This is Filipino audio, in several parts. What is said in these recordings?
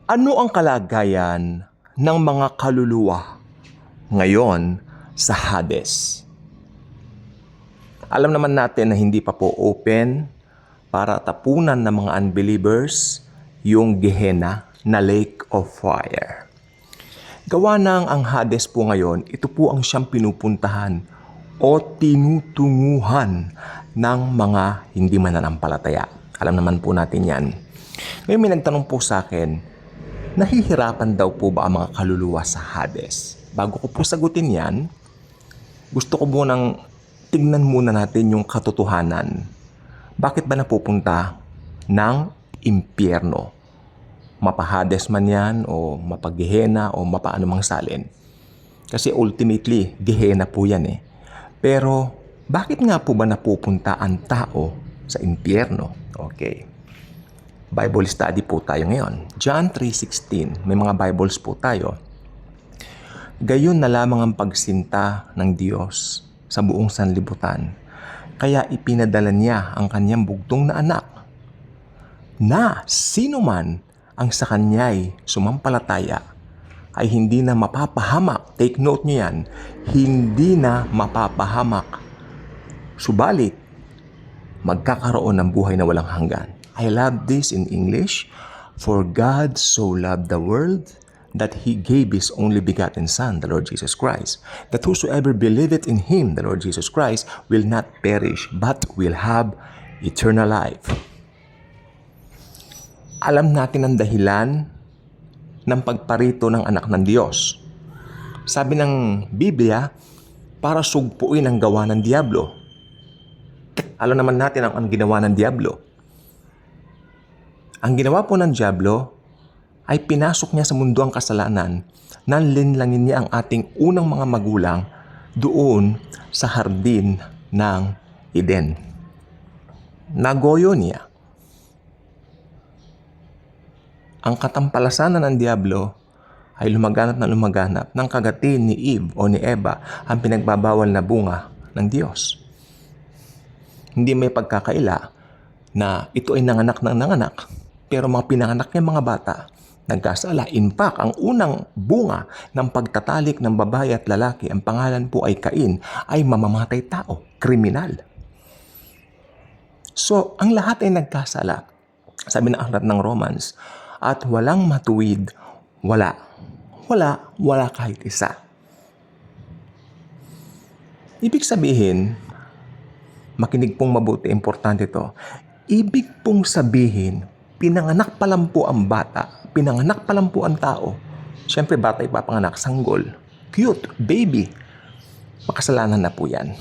Ano ang kalagayan ng mga kaluluwa ngayon sa Hades? Alam naman natin na hindi pa po open para tapunan ng mga unbelievers yung Gehenna na lake of fire. Gawa ng ang Hades po ngayon, ito po ang siyang pinupuntahan o tinutunguhan ng mga hindi mananampalataya. Alam naman po natin yan. Ngayon may nagtanong po sa akin, nahihirapan daw po ba ang mga kaluluwa sa Hades? Bago ko po sagutin yan, gusto ko munang tignan muna natin yung katotohanan. Bakit ba napupunta ng impyerno? Mapa-Hades man yan, o mapa-Gehenna, o mapaano mang salin. Kasi ultimately, Gehenna po yan eh. Pero, bakit nga po ba napupunta ang tao sa impyerno? Okay. Bible study po tayo ngayon. John 3:16. May mga Bibles po tayo. Gayon na lamang ang pagsinta ng Diyos sa buong sanlibutan. Kaya ipinadala niya ang kanyang bugtong na anak na sino man ang sa kanya'y sumampalataya ay hindi na mapapahamak. Take note niyo yan. Hindi na mapapahamak. Subalit, magkakaroon ng buhay na walang hanggan. I love this in English. For God so loved the world that He gave His only begotten Son, the Lord Jesus Christ, that whosoever believeth in Him, the Lord Jesus Christ, will not perish, but will have eternal life. Alam natin ang dahilan ng pagparito ng anak ng Diyos. Sabi ng Biblia, para sugpuin ang gawa ng Diablo. Alam naman natin ang ginawa ng Diablo. Ang ginawa po ng Diablo ay pinasok niya sa mundo ang kasalanan nang linlangin niya ang ating unang mga magulang doon sa hardin ng Eden. Nagoyo niya. Ang katampalasanan ng Diablo ay lumaganap na lumaganap ng kagatin ni Eve o ni Eva ang pinagbabawal na bunga ng Diyos. Hindi may pagkakaila na ito ay nanganak ng nanganak, pero mga pinanganak niya mga bata, nagkasala. In fact, ang unang bunga ng pagtatalik ng babae at lalaki, ang pangalan po ay Cain, ay mamamatay tao, kriminal. So, ang lahat ay nagkasala. Sabi ng aklat ng Romans, at walang matuwid, wala kahit isa. Ibig sabihin, makinig pong mabuti, importante ito. Ibig pong sabihin, pinanganak pa lang po ang bata, pinanganak pa lang po ang tao. Siyempre, bata ipapanganak, sanggol, cute, baby. Makasalanan na po yan.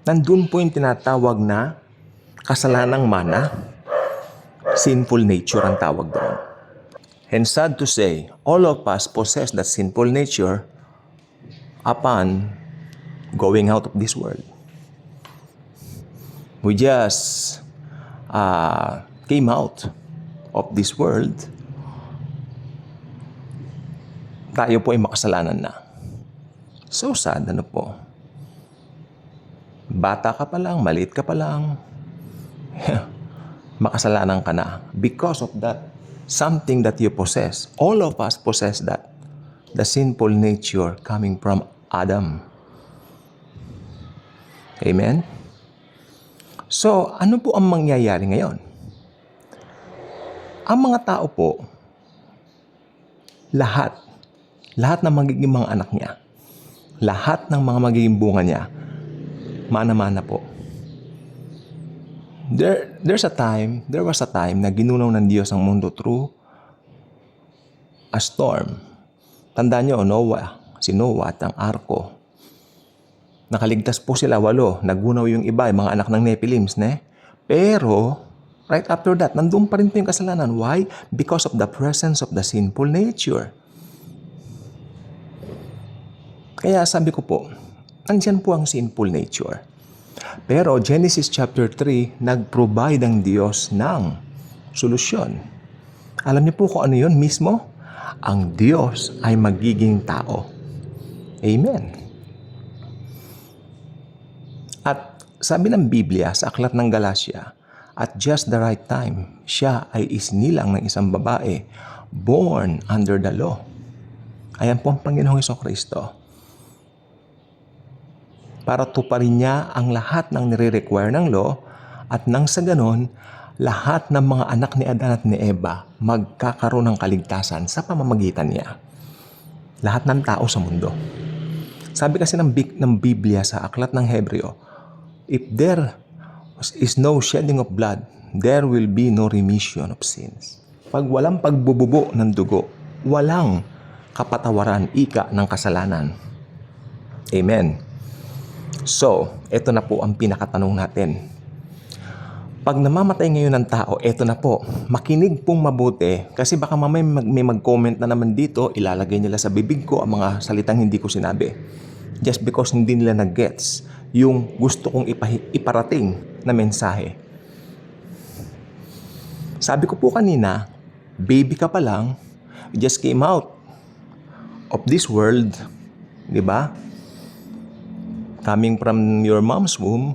Nandun po yung tinatawag na kasalanang mana, sinful nature ang tawag doon. And sad to say, all of us possess that sinful nature upon going out of this world. We just came out of this world. Tayo po ay makasalanan na. So sad, ano po? Bata ka pa lang, maliit ka pa lang, makasalanan ka na. Because of that, something that you possess. All of us possess that. The sinful nature coming from Adam. Amen? So, ano po ang mangyayari ngayon? Ang mga tao po, lahat ng magiging mga anak niya, lahat ng mga magiging bunga niya, mana-mana po. There was a time na ginunaw ng Diyos ang mundo through a storm. Tandaan niyo, si Noah at ang arko. Nakaligtas po sila 8. Nagunaw yung iba, yung mga anak ng Nephilims, ne? Pero, right after that, nandun pa rin po yung kasalanan. Why? Because of the presence of the sinful nature. Kaya sabi ko po, nandyan po ang sinful nature. Pero Genesis chapter 3, nag-provide ang Diyos ng solusyon. Alam niyo po kung ano yun mismo? Ang Diyos ay magiging tao. Amen. At sabi ng Biblia sa aklat ng Galatia, at just the right time, siya ay isnilang ng isang babae born under the law. Ayan po ang Panginoong Hesukristo. Para tuparin niya ang lahat ng nire-require ng law at nang sa ganon, lahat ng mga anak ni Adan at ni Eva magkakaroon ng kaligtasan sa pamamagitan niya. Lahat ng tao sa mundo. Sabi kasi ng Biblia sa Aklat ng Hebreo, if there is no shedding of blood, there will be no remission of sins. Pag walang pagbububo ng dugo, walang kapatawaran, ika ng kasalanan. Amen. So, ito na po ang pinakatanong natin. Pag namamatay ngayon ng tao, ito na po, makinig pong mabuti kasi baka mamaya may mag-comment na naman dito, ilalagay nila sa bibig ko ang mga salitang hindi ko sinabi. Just because hindi nila nag-gets yung gusto kong iparating na mensahe. Sabi ko po kanina, baby ka pa lang, you just came out of this world, di ba? Coming from your mama's womb,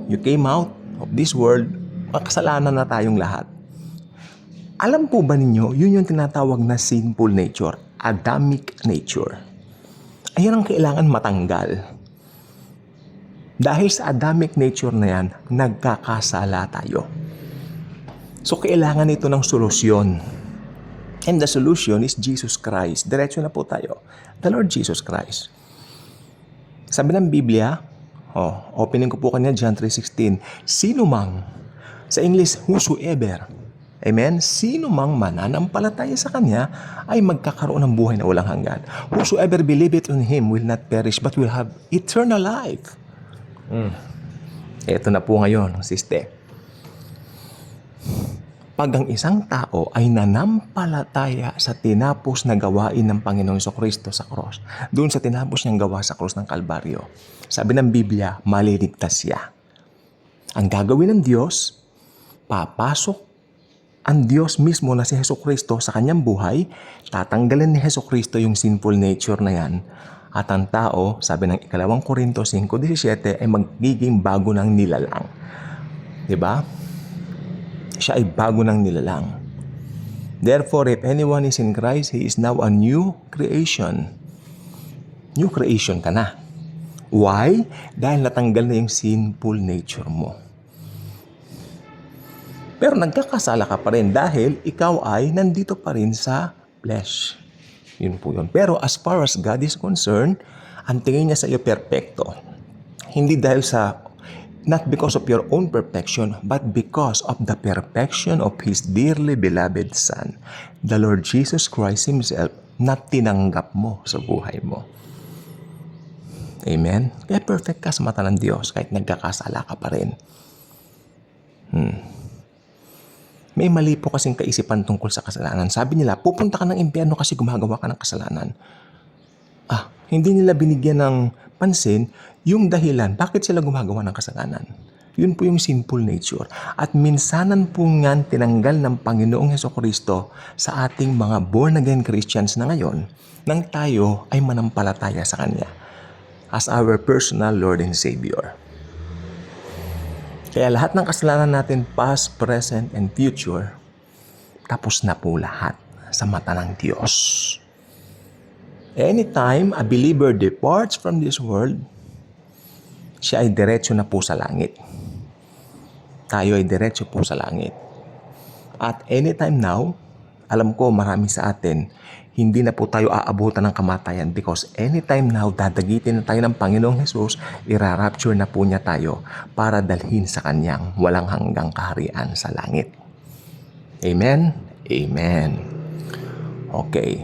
you came out of this world, makasalanan na tayong lahat. Alam po ba ninyo, yun yung tinatawag na sinful nature, Adamic nature. Ayan ang kailangan matanggal. Dahil sa Adamic nature na yan, nagkakasala tayo. So kailangan ito ng solusyon. And the solution is Jesus Christ. Diretso na po tayo. The Lord Jesus Christ. Sabi ng Biblia, opening ko po kanina, John 3:16, sino mang, sa English, whosoever, amen, sino mang mananampalataya sa Kanya ay magkakaroon ng buhay na walang hanggan. Whosoever believeth on Him will not perish but will have eternal life. Ito na po ngayon, siste. Pag ang isang tao ay nanampalataya sa tinapos na gawain ng Panginoong Hesukristo sa cross, doon sa tinapos niyang gawa sa cross ng Kalbaryo, sabi ng Biblia, maliligtas siya. Ang gagawin ng Diyos, papasok ang Diyos mismo na si Hesukristo sa kanyang buhay, tatanggalin ni Hesukristo yung sinful nature na yan, at ang tao, sabi ng 2 Korintos 5:17, ay magiging bago ng nilalang. Diba? Siya ay bago ng nilalang. Therefore, if anyone is in Christ, he is now a new creation. New creation ka na. Why? Dahil natanggal na yung sinful nature mo. Pero nagkakasala ka pa rin dahil ikaw ay nandito pa rin sa flesh. Yun po yun. Pero as far as God is concerned, ang tingin niya sa iyo perfecto. Hindi dahil sa not because of your own perfection, but because of the perfection of His dearly beloved Son, the Lord Jesus Christ Himself, na tinanggap mo sa buhay mo. Amen? Kaya perfect ka sa mata ng Diyos kahit nagkakasala ka pa rin. May mali po kasing kaisipan tungkol sa kasalanan. Sabi nila, pupunta ka ng impyerno kasi gumagawa ka ng kasalanan. Hindi nila binigyan ng pansin yung dahilan bakit sila gumagawa ng kasalanan. Yun po yung sinful nature. At minsanan po nga tinanggal ng Panginoong Hesukristo sa ating mga born-again Christians na ngayon nang tayo ay manampalataya sa Kanya as our personal Lord and Savior. Kaya lahat ng kasalanan natin, past, present, and future, tapos na po lahat sa mata ng Diyos. Anytime a believer departs from this world, siya ay diretso na po sa langit. Tayo ay diretso po sa langit. At anytime now, alam ko marami sa atin, hindi na po tayo aabutan ng kamatayan because anytime now, dadagitin na tayo ng Panginoong Jesus, irarapture na po niya tayo para dalhin sa Kanyang walang hanggang kaharian sa langit. Amen? Amen. Okay.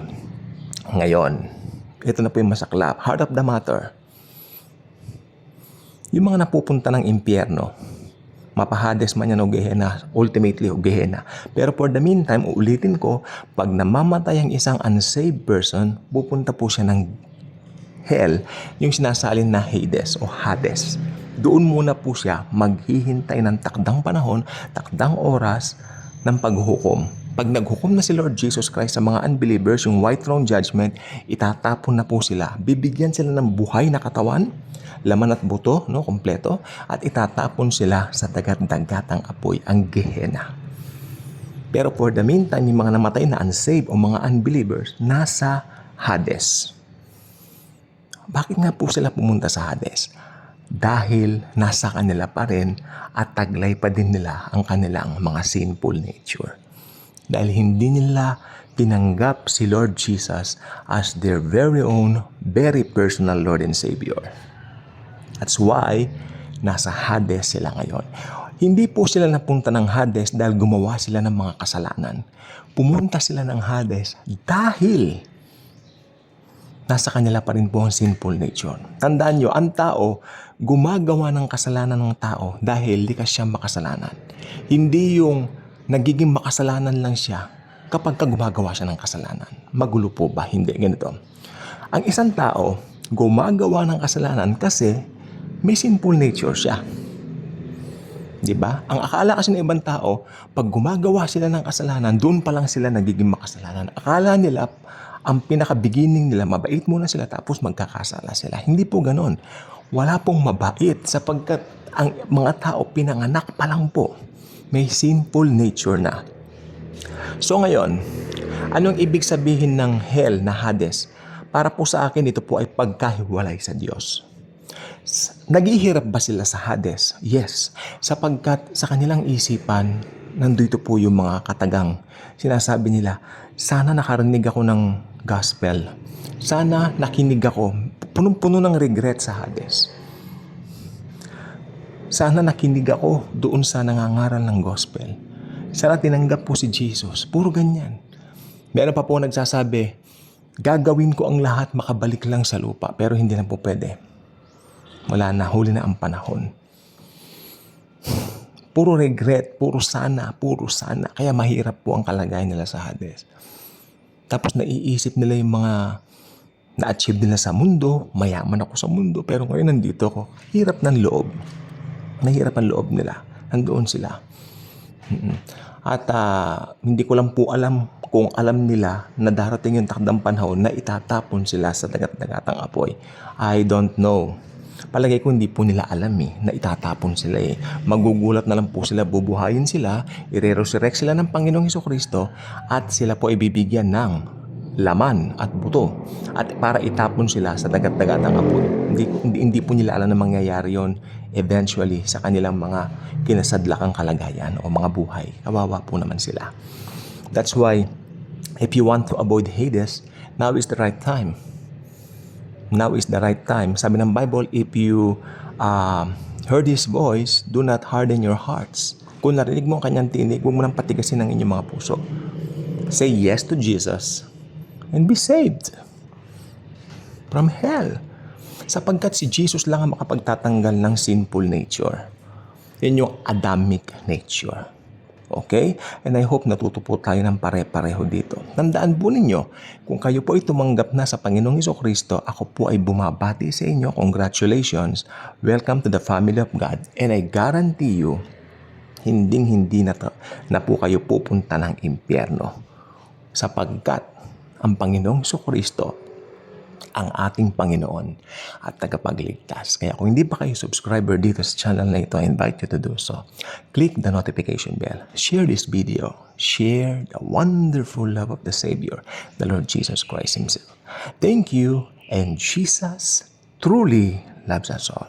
Ngayon, ito na po yung masaklap. Heart of the matter. Yung mga napupunta ng impyerno, mapahades man yan o Gehenna, ultimately o Gehenna. Pero for the meantime, uulitin ko, pag namamatay ang isang unsaved person, pupunta po siya ng hell, yung sinasalin na Hades o Hades. Doon muna po siya maghihintay ng takdang panahon, takdang oras ng paghuhukom. Pag naghukom na si Lord Jesus Christ sa mga unbelievers, yung white throne judgment, itatapon na po sila. Bibigyan sila ng buhay na katawan, laman at buto, no, kompleto, at itatapon sila sa dagat-dagatang apoy, ang Gehenna. Pero for the meantime, yung mga namatay na unsaved o mga unbelievers, nasa Hades. Bakit nga po sila pumunta sa Hades? Dahil nasa kanila pa rin at taglay pa din nila ang kanilang mga sinful nature. Dahil hindi nila tinanggap si Lord Jesus as their very own, very personal Lord and Savior. That's why nasa Hades sila ngayon. Hindi po sila napunta ng Hades dahil gumawa sila ng mga kasalanan. Pumunta sila ng Hades dahil nasa kanila pa rin po ang sinful nature. Tandaan nyo, ang tao, gumagawa ng kasalanan ng tao dahil likas siya makasalanan. Hindi yung nagiging makasalanan lang siya kapag gumagawa siya ng kasalanan. Magulo po ba? Hindi. Ganito. Ang isang tao, gumagawa ng kasalanan kasi may sinful nature siya. Diba? Ang akala kasi ng ibang tao, pag gumagawa sila ng kasalanan, doon pa lang sila nagiging makasalanan. Akala nila, ang pinaka-beginning nila, mabait muna sila tapos magkakasala sila. Hindi po ganon. Wala pong mabait sapagkat ang mga tao pinanganak pa lang po. May sinful nature na. So ngayon, anong ibig sabihin ng hell na Hades? Para po sa akin, ito po ay pagkahiwalay sa Diyos. Naghihirap ba sila sa Hades? Yes. Sapagkat sa kanilang isipan, nandito po yung mga katagang. Sinasabi nila, sana nakarinig ako ng gospel. Sana nakinig ako. Punong-puno ng regret sa Hades. Sana nakinig ako doon sa nangangaral ng gospel. Sana tinanggap po si Jesus. Puro ganyan. Meron pa po nagsasabi, gagawin ko ang lahat makabalik lang sa lupa. Pero hindi na po pwede. Wala na, huli na ang panahon. Puro regret, puro sana. Kaya mahirap po ang kalagayan nila sa Hades. Tapos naiisip nila yung mga na-achieve nila sa mundo. Mayaman ako sa mundo, pero ngayon nandito ako. Hirap ng loob. Nahirap ang loob nila. Nandoon sila. At hindi ko lang po alam kung alam nila na darating yung takdang panahon na itatapon sila sa dagat-dagatang apoy. I don't know. Palagay ko hindi po nila alam na itatapon sila Magugulat na lang po sila, bubuhayin sila, ire-resurrect sila ng Panginoong Hesukristo at sila po ibibigyan ng laman at buto at para itapon sila sa dagat-dagatang apoy. Hindi po nila alam na mangyayari yon eventually sa kanilang mga kinasadlakang kalagayan o mga buhay. Kawawa po naman sila. That's why if you want to avoid Hades, now is the right time. Now is the right time. Sabi ng Bible, if you heard His voice, do not harden your hearts. Kung narinig mo ang kanyang tinig, huwag mo nang patigasin ang inyong mga puso. Say yes to Jesus and be saved from hell. Sapagkat si Jesus lang ang makapagtatanggal ng sinful nature. Yan yung Adamic nature. Okay? And I hope natuto po tayo ng pare-pareho dito. Tandaan po ninyo, kung kayo po ay tumanggap na sa Panginoong Hesukristo, ako po ay bumabati sa inyo. Congratulations. Welcome to the family of God. And I guarantee you, hinding-hindi na po kayo pupunta ng impyerno. Sapagkat ang Panginoong Hesukristo ang ating Panginoon at tagapagligtas. Kaya kung hindi pa kayo subscriber dito sa channel na ito, I invite you to do so. Click the notification bell. Share this video. Share the wonderful love of the Savior, the Lord Jesus Christ Himself. Thank you, and Jesus truly loves us all.